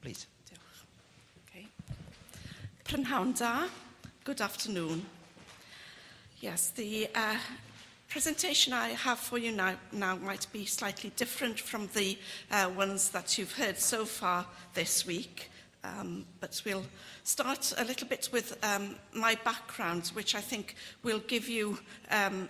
please. Okay. Prynhawn da, good afternoon. Yes, the presentation I have for you now might be slightly different from the ones that you've heard so far this week. But we'll start a little bit with my background, which I think will give you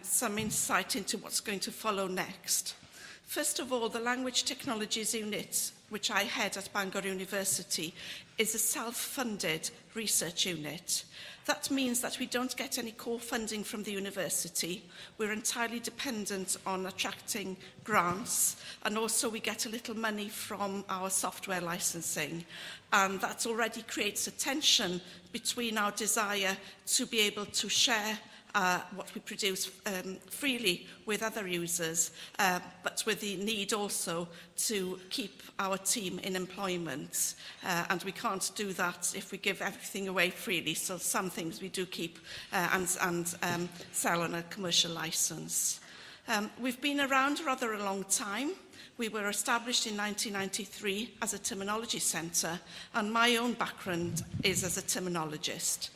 some insight into what's going to follow next. First of all, the Language Technologies Unit, which I head at Bangor University, is a self-funded research unit. That means that we don't get any core funding from the university. We're entirely dependent on attracting grants, and also we get a little money from our software licensing. And that already creates a tension between our desire to be able to share what we produce freely with other users, but with the need also to keep our team in employment. And we can't do that if we give everything away freely, so some things we do keep and sell on a commercial license. We've been around rather a long time. We were established in 1993 as a terminology centre, and my own background is as a terminologist.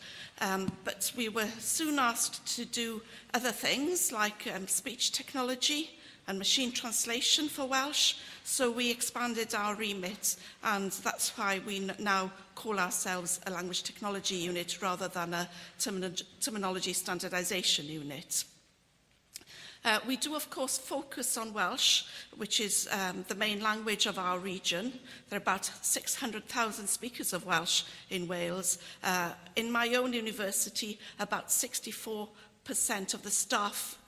But we were soon asked to do other things like speech technology and machine translation for Welsh, so we expanded our remit, and that's why we now call ourselves a language technology unit rather than a terminology standardisation unit. We do, of course, focus on Welsh, which is the main language of our region. There are about 600,000 speakers of Welsh in Wales. In my own university, about 64% of the staff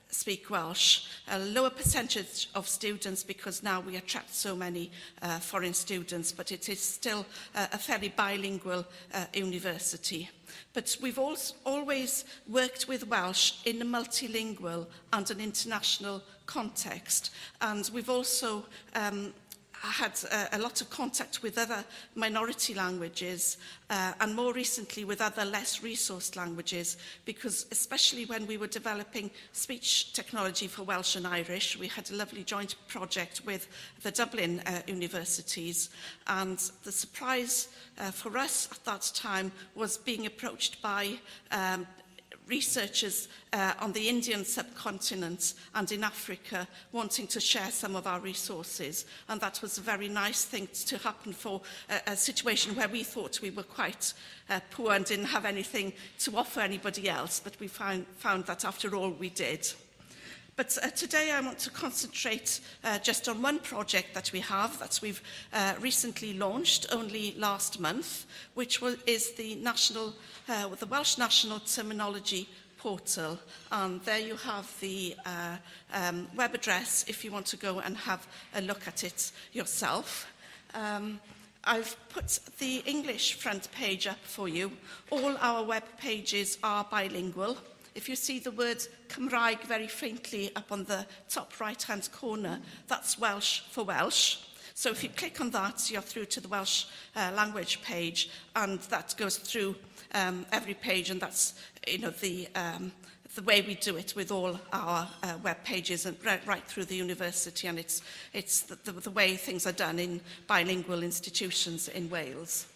speak Welsh. A lower percentage of students because now we attract so many foreign students, but it is still a fairly bilingual university. But we've always worked with Welsh in a multilingual and an international context. And we've also had a lot of contact with other minority languages and more recently with other less resourced languages, because especially when we were developing speech technology for Welsh and Irish, we had a lovely joint project with the Dublin universities, and the surprise for us at that time was being approached by researchers on the Indian subcontinent and in Africa wanting to share some of our resources. And that was a very nice thing to happen for a situation where we thought we were quite poor and didn't have anything to offer anybody else, but we found that after all we did. But today I want to concentrate just on one project that we have, that we've recently launched only last month, which is the Welsh National Terminology Portal. And there you have the web address if you want to go and have a look at it yourself. I've put the English front page up for you. All our web pages are bilingual. If you see the word Cymraeg very faintly up on the top right-hand corner, that's Welsh for Welsh. So if you click on that, you're through to the Welsh language page, and that goes through every page, and that's the way we do it with all our web pages and right through the university, and it's the way things are done in bilingual institutions in Wales.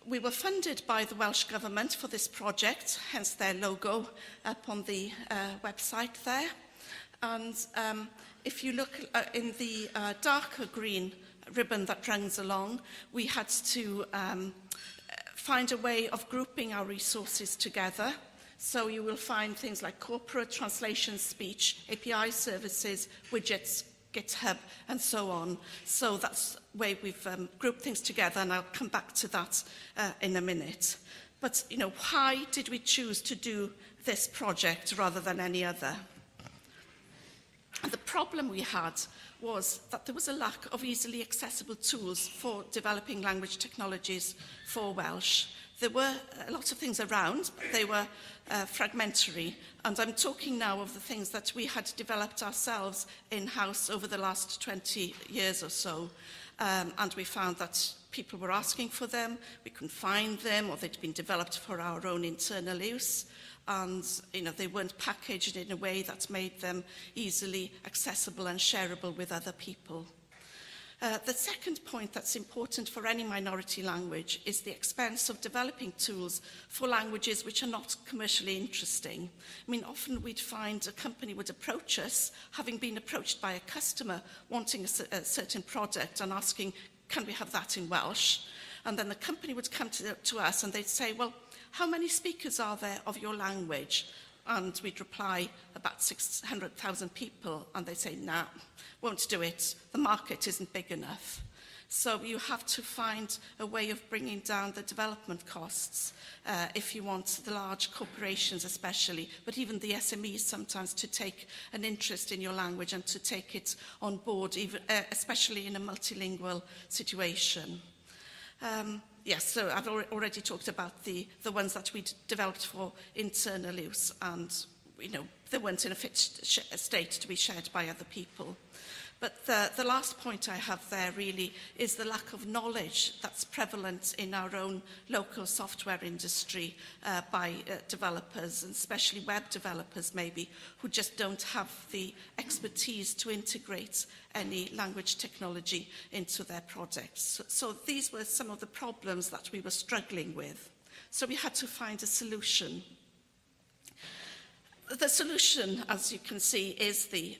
We were funded by the Welsh Government for this project, hence their logo up on the website there. And if you look in the darker green ribbon that runs along, we had to find a way of grouping our resources together. So you will find things like corporate translation, speech, API services, widgets, GitHub, and so on. So that's the way we've grouped things together, and I'll come back to that in a minute. But, why did we choose to do this project rather than any other? And the problem we had was that there was a lack of easily accessible tools for developing language technologies for Welsh. There were a lot of things around, but they were fragmentary. And I'm talking now of the things that we had developed ourselves in-house over the last 20 years or so. And we found that people were asking for them, we couldn't find them, or they'd been developed for our own internal use. And they weren't packaged in a way that made them easily accessible and shareable with other people. The second point that's important for any minority language is the expense of developing tools for languages which are not commercially interesting. I mean, often we'd find a company would approach us, having been approached by a customer wanting a certain product and asking, can we have that in Welsh? And then the company would come to us and they'd say, well, how many speakers are there of your language? And we'd reply, about 600,000 people, and they'd say, nah, won't do it. The market isn't big enough. So you have to find a way of bringing down the development costs if you want the large corporations especially, but even the SMEs sometimes to take an interest in your language and to take it on board, even, especially in a multilingual situation. Yes, so I've already talked about the ones that we developed for internal use, and they weren't in a fit state to be shared by other people. But the last point I have there really is the lack of knowledge that's prevalent in our own local software industry by developers, and especially web developers maybe, who just don't have the expertise to integrate any language technology into their projects. So these were some of the problems that we were struggling with. So we had to find a solution. The solution, as you can see, is the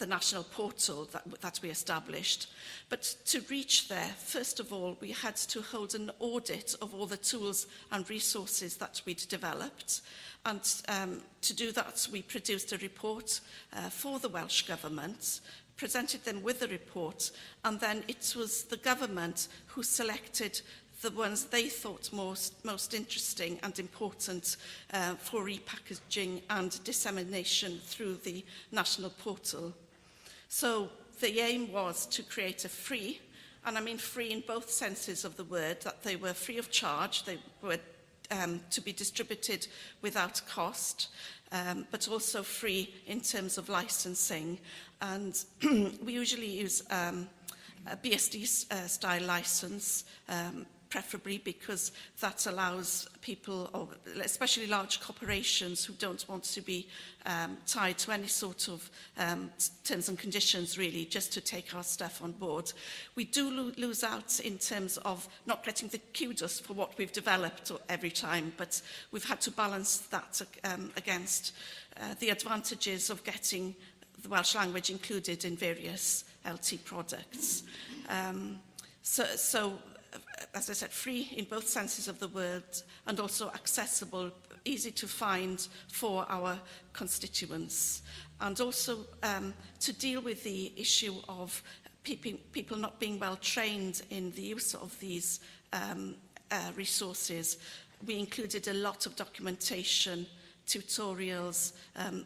national portal that we established. But to reach there, first of all, we had to hold an audit of all the tools and resources that we'd developed. And to do that, we produced a report for the Welsh Government, presented them with the report, and then it was the government who selected the ones they thought most interesting and important for repackaging and dissemination through the national portal. So the aim was to create a free, and I mean free in both senses of the word, that they were free of charge, they were to be distributed without cost, but also free in terms of licensing. And we usually use a BSD-style license, preferably because that allows people, or especially large corporations who don't want to be tied to any sort of terms and conditions really, just to take our stuff on board. We do lose out in terms of not getting the kudos for what we've developed every time, but we've had to balance that against the advantages of getting the Welsh language included in various LT products. So as I said, free in both senses of the word, and also accessible, easy to find for our constituents. And also to deal with the issue of people not being well trained in the use of these resources, we included a lot of documentation, tutorials,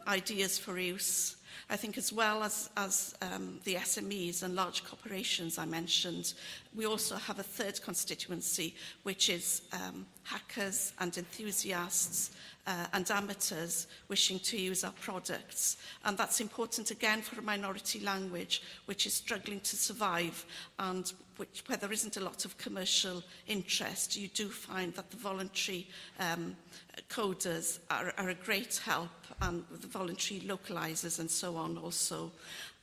ideas for use. I think as well as the SMEs and large corporations I mentioned, we also have a third constituency, which is hackers and enthusiasts and amateurs wishing to use our products. And that's important again for a minority language which is struggling to survive, and where there isn't a lot of commercial interest. You do find that the voluntary coders are a great help, and the voluntary localizers and so on also.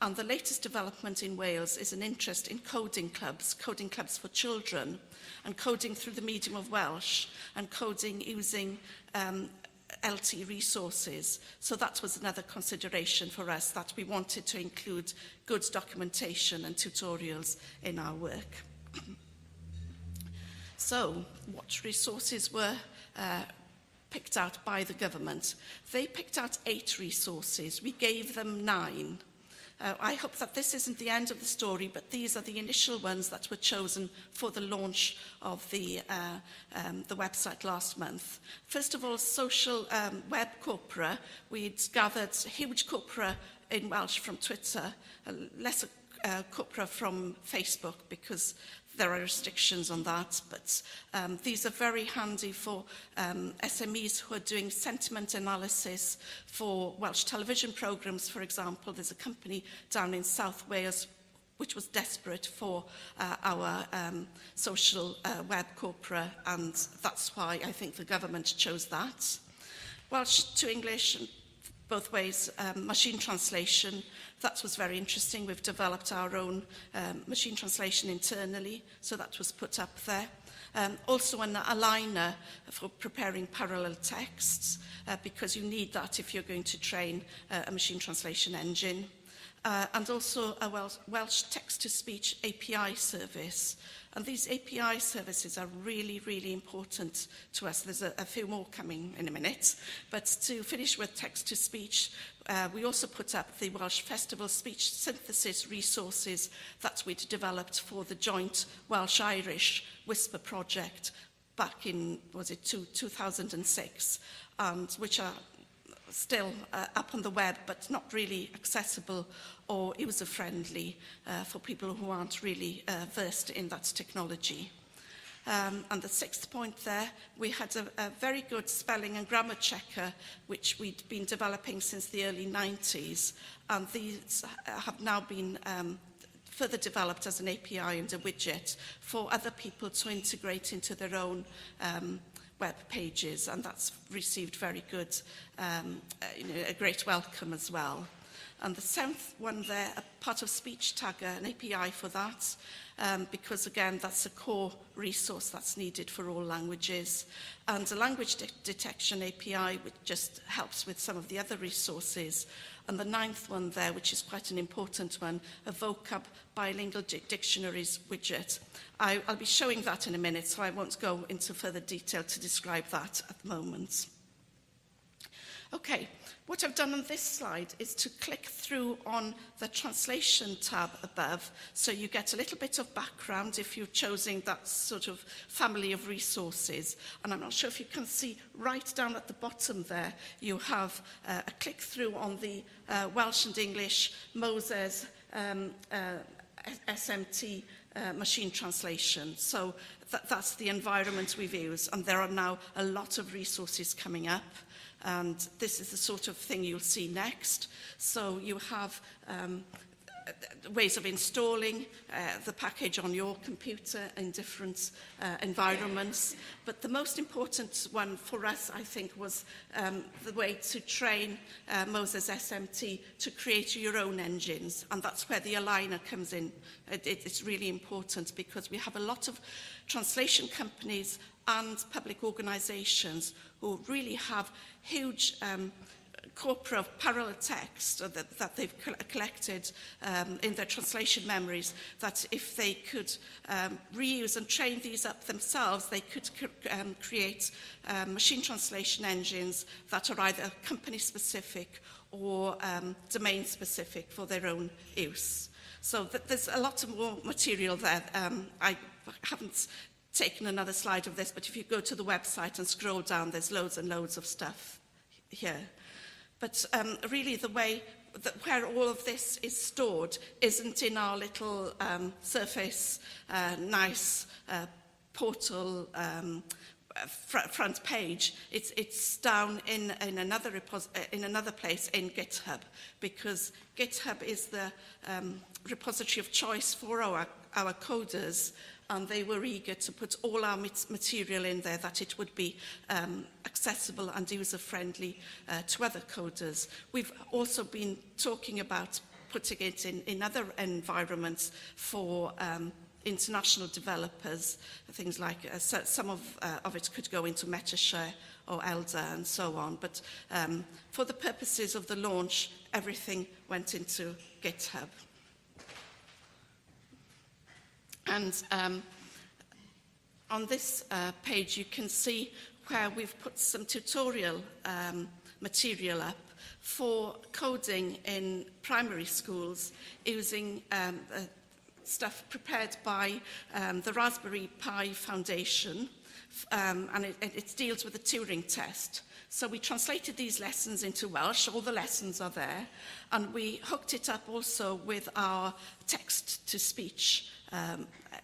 And the latest development in Wales is an interest in coding clubs for children, and coding through the medium of Welsh, and coding using LT resources. So that was another consideration for us, that we wanted to include good documentation and tutorials in our work. So what resources were picked out by the government? They picked out 8 resources. We gave them 9. I hope that this isn't the end of the story, but these are the initial ones that were chosen for the launch of the website last month. First of all, social web corpora. We'd gathered huge corpora in Welsh from Twitter, lesser corpora from Facebook, because there are restrictions on that, but these are very handy for SMEs who are doing sentiment analysis for Welsh television programmes, for example. There's a company down in South Wales which was desperate for our social web corpora, and that's why I think the government chose that. Welsh to English, both ways. Machine translation, that was very interesting. We've developed our own machine translation internally, so that was put up there. Also an aligner for preparing parallel texts, because you need that if you're going to train a machine translation engine. And also a Welsh text-to-speech API service. And these API services are really, really important to us. There's a few more coming in a minute. But to finish with text-to-speech, we also put up the Welsh Festival Speech Synthesis resources that we'd developed for the joint Welsh-Irish Whisper project back in, 2006, and which are still up on the web, but not really accessible or user-friendly for people who aren't really versed in that technology. And the sixth point there, we had a very good spelling and grammar checker, which we'd been developing since the early 90s, and these have now been further developed as an API and a widget for other people to integrate into their own web pages, and that's received very good, a great welcome as well. And the seventh one there, a part of Speech Tagger, an API for that, because again, that's a core resource that's needed for all languages. And a language detection API, which just helps with some of the other resources. And the ninth one there, which is quite an important one, a vocab bilingual dictionaries widget. I'll be showing that in a minute, so I won't go into further detail to describe that at the moment. Okay, what I've done on this slide is to click through on the translation tab above, so you get a little bit of background if you're choosing that sort of family of resources. And I'm not sure if you can see right down at the bottom there, you have a click through on the Welsh and English Moses SMT machine translation. So that's the environment we've used, and there are now a lot of resources coming up. And this is the sort of thing you'll see next. So you have ways of installing the package on your computer in different environments. But the most important one for us, I think, was the way to train Moses SMT to create your own engines. And that's where the aligner comes in. It's really important because we have a lot of translation companies and public organisations who really have huge corpora of parallel text that they've collected in their translation memories, that if they could reuse and train these up themselves, they could create machine translation engines that are either company-specific or domain-specific for their own use. So there's a lot more material there. I haven't taken another slide of this, but if you go to the website and scroll down, there's loads and loads of stuff here. But really the way that where all of this is stored isn't in our little Surface nice portal front page. It's down in another place in GitHub, because GitHub is the repository of choice for our coders. And they were eager to put all our material in there, that it would be accessible and user-friendly to other coders. We've also been talking about putting it in other environments for international developers, things like some of it could go into MetaShare or Elder and so on. But for the purposes of the launch, everything went into GitHub. And on this page, you can see where we've put some tutorial material up for coding in primary schools using stuff prepared by the Raspberry Pi Foundation, and it deals with the Turing test. So we translated these lessons into Welsh, all the lessons are there, and we hooked it up also with our text-to-speech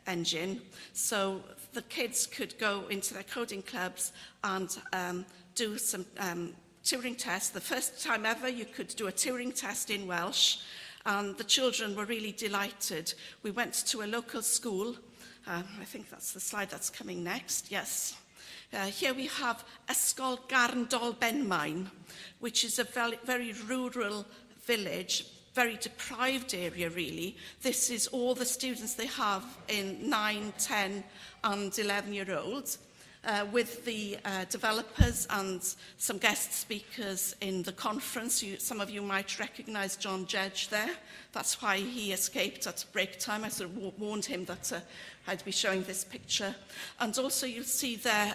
engine, so the kids could go into their coding clubs and do some Turing tests. The first time ever you could do a Turing test in Welsh, and the children were really delighted. We went to a local school. I think that's the slide that's coming next, yes. Here we have Ysgol Garndol Benmaen, which is a very rural village, very deprived area really. This is all the students they have in 9, 10 and 11-year-olds. With the developers and some guest speakers in the conference. Some of you might recognise John Jedge there. That's why he escaped at break time. I sort of warned him that I'd be showing this picture. And also you'll see there,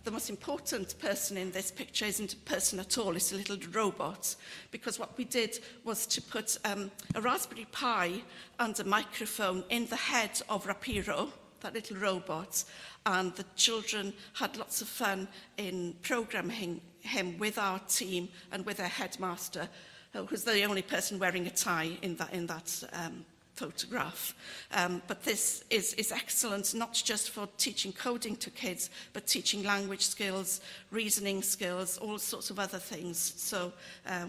the most important person in this picture isn't a person at all, it's a little robot. Because what we did was to put a Raspberry Pi and a microphone in the head of Rapiro, that little robot, and the children had lots of fun in programming him with our team and with their headmaster, who was the only person wearing a tie in that photograph. But this is excellent, not just for teaching coding to kids, but teaching language skills, reasoning skills, all sorts of other things. So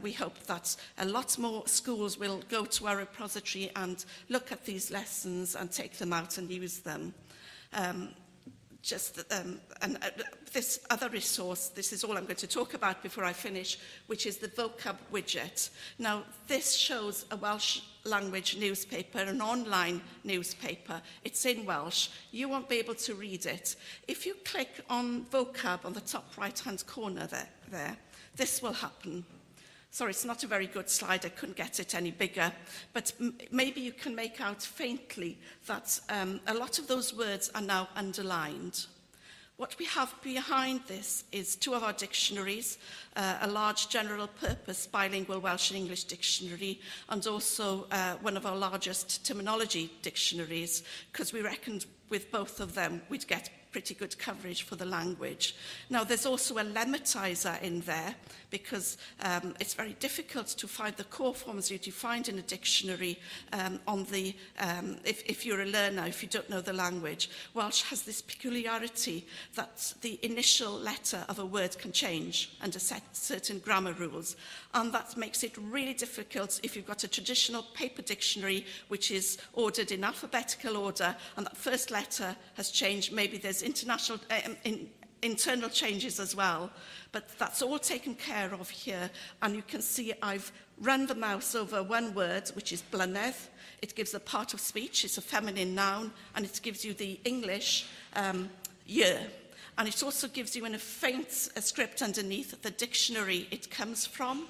we hope that a lot more schools will go to our repository and look at these lessons and take them out and use them. This other resource, this is all I'm going to talk about before I finish, which is the vocab widget. Now, this shows a Welsh language newspaper, an online newspaper. It's in Welsh. You won't be able to read it. If you click on vocab on the top right-hand corner there, this will happen. Sorry, it's not a very good slide. I couldn't get it any bigger. But maybe you can make out faintly that a lot of those words are now underlined. What we have behind this is 2 of our dictionaries, a large general purpose bilingual Welsh and English dictionary, and also one of our largest terminology dictionaries, because we reckoned with both of them we'd get pretty good coverage for the language. Now, there's also a lemmatizer in there because it's very difficult to find the core forms you find in a dictionary if you're a learner, if you don't know the language. Welsh has this peculiarity that the initial letter of a word can change under certain grammar rules, and that makes it really difficult if you've got a traditional paper dictionary which is ordered in alphabetical order and that first letter has changed. Maybe there's internal changes as well, but that's all taken care of here. And you can see I've run the mouse over one word, which is blynedd. It gives a part of speech, it's a feminine noun, and it gives you the English year. And it also gives you in a faint script underneath the dictionary it comes from.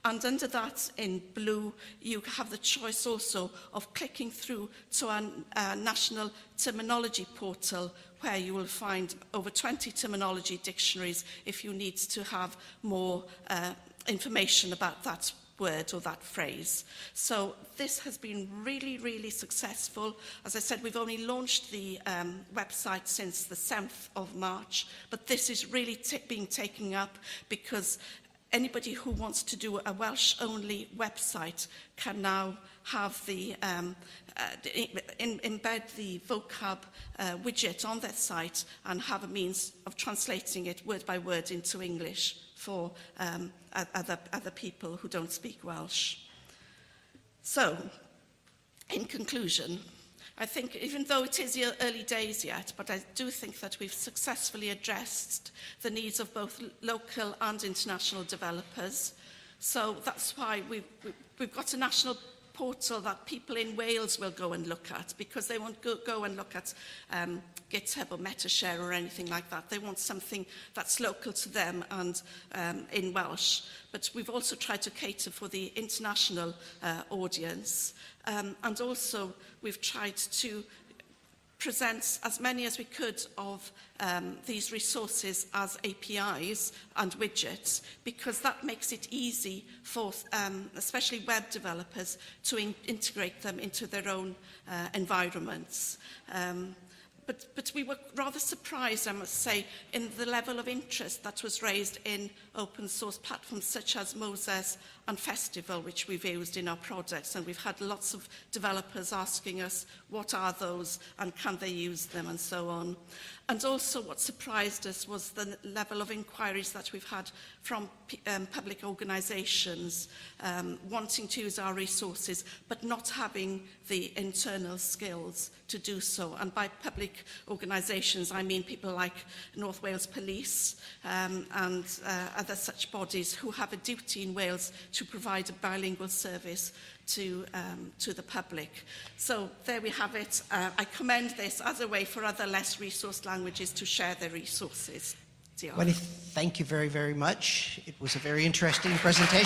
And under that, in blue, you have the choice also of clicking through to our national terminology portal, where you will find over 20 terminology dictionaries if you need to have more information about that word or that phrase. So this has been really, really successful. As I said, we've only launched the website since the 7th of March, but this is really being taken up because anybody who wants to do a Welsh-only website can now have the embed the vocab widget on their site and have a means of translating it word by word into English for other people who don't speak Welsh. So, in conclusion, I think even though it is early days yet, but I do think that we've successfully addressed the needs of both local and international developers. So that's why we've got a national portal that people in Wales will go and look at, because they won't go and look at GitHub or MetaShare or anything like that. They want something that's local to them and in Welsh. But we've also tried to cater for the international audience. And also we've tried to present as many as we could of these resources as APIs and widgets, because that makes it easy for especially web developers to integrate them into their own environments. But we were rather surprised, I must say, in the level of interest that was raised in open source platforms such as Moses and Festival, which we've used in our projects. And we've had lots of developers asking us, what are those and can they use them and so on. And also what surprised us was the level of inquiries that we've had from public organisations wanting to use our resources but not having the internal skills to do so. And by public public organisations. I mean people like North Wales Police and other such bodies who have a duty in Wales to provide a bilingual service to the public. So there we have it. I commend this as a way for other less resourced languages to share their resources. Well, thank you very, very much. It was a very interesting presentation.